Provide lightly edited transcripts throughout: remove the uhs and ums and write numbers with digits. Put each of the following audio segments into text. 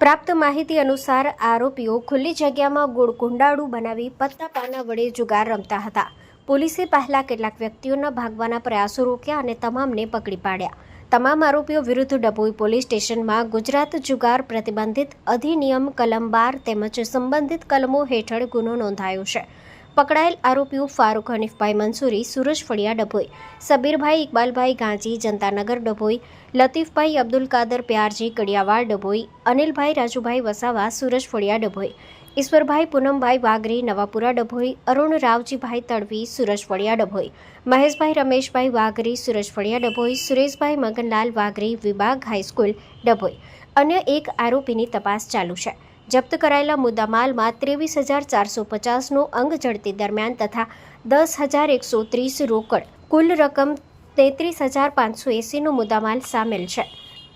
પ્રાપ્ત માહિતી અનુસાર આરોપીઓ ખુલ્લી જગ્યામાં ગોળ કુંડાળું બનાવી પત્તા પાના વડે જુગાર રમતા હતા. પોલીસે પહેલા કેટલાક વ્યક્તિઓના ભાગવાના પ્રયાસો રોક્યા અને તમામને પકડી પાડ્યા. તમામ આરોપીઓ વિરુદ્ધ ડભોઈ પોલીસ સ્ટેશનમાં ગુજરાત જુગાર પ્રતિબંધિત અધિનિયમ કલમ 12 તેમજ સંબંધિત કલમો હેઠળ ગુનો નોંધાયો છે. પકડાયેલ આરોપીઓ ફારૂક હનીફભાઈ મંસૂરી, સુરજ ફળિયા ડભોઈ, સબીરભાઈ ઇકબાલભાઈ ગાંજી, જનતાનગર ડભોઈ, લતીફભાઈ અબ્દુલ કાદર પ્યારજી કડિયાવાડ ડભોઈ, અનિલભાઈ રાજુભાઈ વસાવા, સુરજ ફળિયા ડભોઈ, ઈશ્વરભાઈ પૂનમભાઈ વાઘરી નવાપુરા ડભોઈ, અરુણ રાવજીભાઈ તડવી, સુરજ ફળિયા ડભોઈ, મહેશભાઈ રમેશભાઈ વાઘરી, સુરજ ફળિયા ડભોઈ, સુરેશભાઈ મગનલાલ વાઘરી, વિભાગ હાઈસ્કૂલ ડભોઈ. અન્ય એક આરોપીની તપાસ ચાલુ છે. જપ્ત કરાયેલા મુદ્દામાલમાં 23,450નો અંગ ઝડતી દરમિયાન તથા 10,130 રોકડ, કુલ રકમ 33,580નો મુદ્દામાલ સામેલ છે.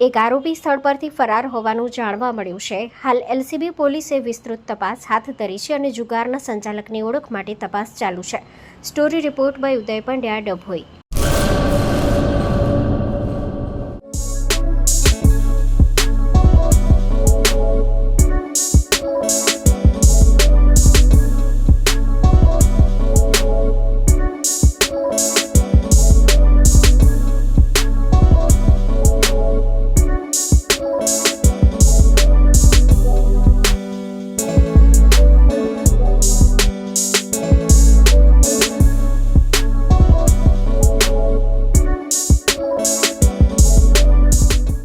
એક આરોપી સ્થળ પરથી ફરાર હોવાનું જાણવા મળ્યું છે. હાલ એલસીબી પોલીસે વિસ્તૃત તપાસ હાથ ધરી છે અને જુગારના સંચાલકની ઓળખ માટે તપાસ ચાલુ છે. Story report by Uday Pandya, Dabhoi.